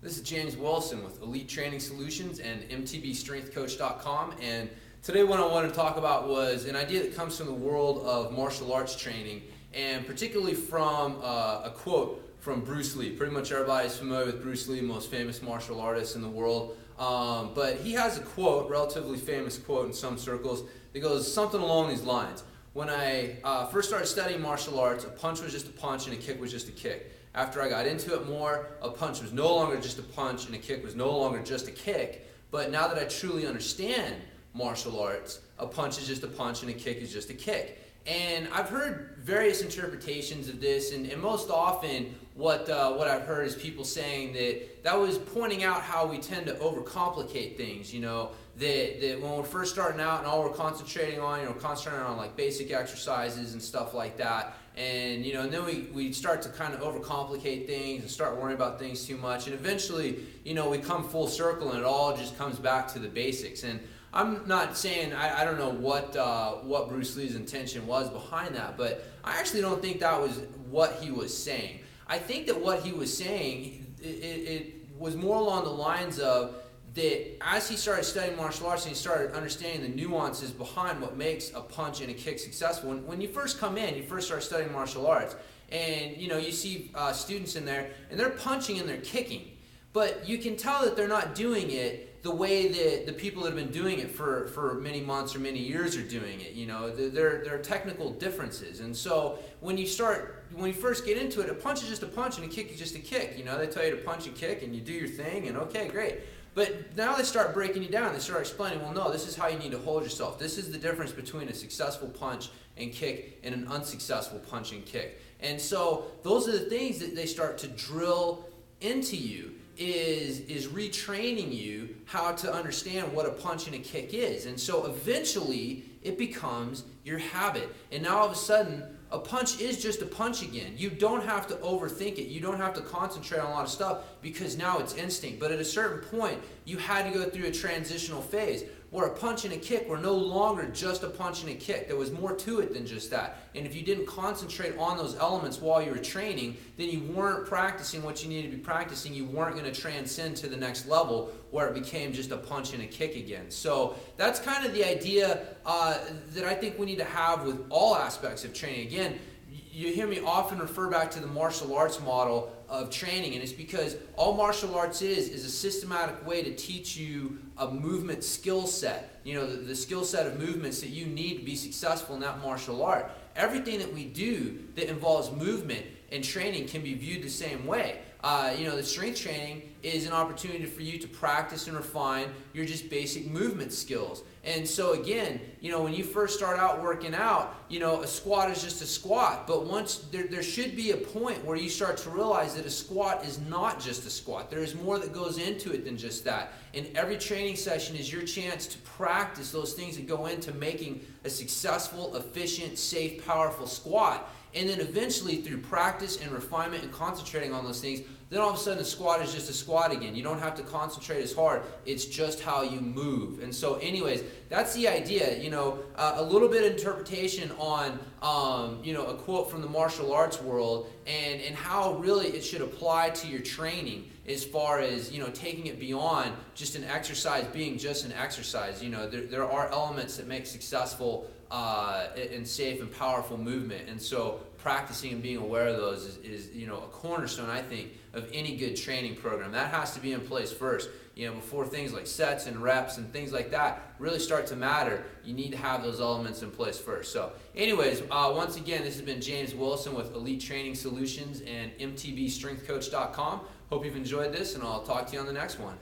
This is James Wilson with Elite Training Solutions and MTBStrengthCoach.com, and today what I wanted to talk about was an idea that comes from the world of martial arts training, and particularly from a quote from Bruce Lee. Pretty much everybody's familiar with Bruce Lee, most famous martial artist in the world, but he has a quote, relatively famous quote in some circles, that goes something along these lines. When I first started studying martial arts, a punch was just a punch and a kick was just a kick. After I got into it more, a punch was no longer just a punch and a kick was no longer just a kick. But now that I truly understand martial arts, a punch is just a punch and a kick is just a kick. And I've heard various interpretations of this, and most often what I've heard is people saying that was pointing out how we tend to overcomplicate things, you know, that when we're first starting out and all we're concentrating on, like basic exercises and stuff like that, and and then we start to kind of overcomplicate things and start worrying about things too much, and eventually, we come full circle and it all just comes back to the basics. And I'm not saying I don't know what Bruce Lee's intention was behind that, but I actually don't think that was what he was saying. I think that what he was saying, it was more along the lines of that as he started studying martial arts and he started understanding the nuances behind what makes a punch and a kick successful. When you first come in, you first start studying martial arts, and you see students in there, and they're punching and they're kicking, but you can tell that they're not doing it the way that the people that have been doing it for many months or many years are doing it. There are technical differences, and so when you first get into it, a punch is just a punch and a kick is just a kick. They tell you to punch and kick, and you do your thing, and okay, great. But now they start breaking you down. They start explaining, well, no, this is how you need to hold yourself. This is the difference between a successful punch and kick and an unsuccessful punch and kick. And so those are the things that they start to drill into you, is retraining you how to understand what a punch and a kick is. And so eventually it becomes your habit. And now all of a sudden, a punch is just a punch again. You don't have to overthink it. You don't have to concentrate on a lot of stuff because now it's instinct. But at a certain point, you had to go through a transitional phase where a punch and a kick were no longer just a punch and a kick. There was more to it than just that. And if you didn't concentrate on those elements while you were training, then you weren't practicing what you needed to be practicing. You weren't going to transcend to the next level where it became just a punch and a kick again. So that's kind of the idea that I think we need to have with all aspects of training. Again, you hear me often refer back to the martial arts model of training, and it's because all martial arts is a systematic way to teach you a movement skill set, the skill set of movements that you need to be successful in that martial art. Everything that we do that involves movement and training can be viewed the same way. The strength training is an opportunity for you to practice and refine your just basic movement skills. And so again, when you first start out working out, a squat is just a squat. But once there should be a point where you start to realize that a squat is not just a squat. There is more that goes into it than just that. And every training session is your chance to practice those things that go into making a successful, efficient, safe, powerful squat. And then eventually through practice and refinement and concentrating on those things, then all of a sudden a squat is just a squat again. You don't have to concentrate as hard. It's just how you move. And so anyways, that's the idea. A little bit of interpretation on a quote from the martial arts world and how really it should apply to your training as far as taking it beyond just an exercise being just an exercise. There are elements that make successful and safe and powerful movement, and so practicing and being aware of those is a cornerstone, I think, of any good training program. That has to be in place first, before things like sets and reps and things like that really start to matter. You need to have those elements in place first. So anyways, once again, this has been James Wilson with Elite Training Solutions and MTBStrengthCoach.com. Hope you've enjoyed this, and I'll talk to you on the next one.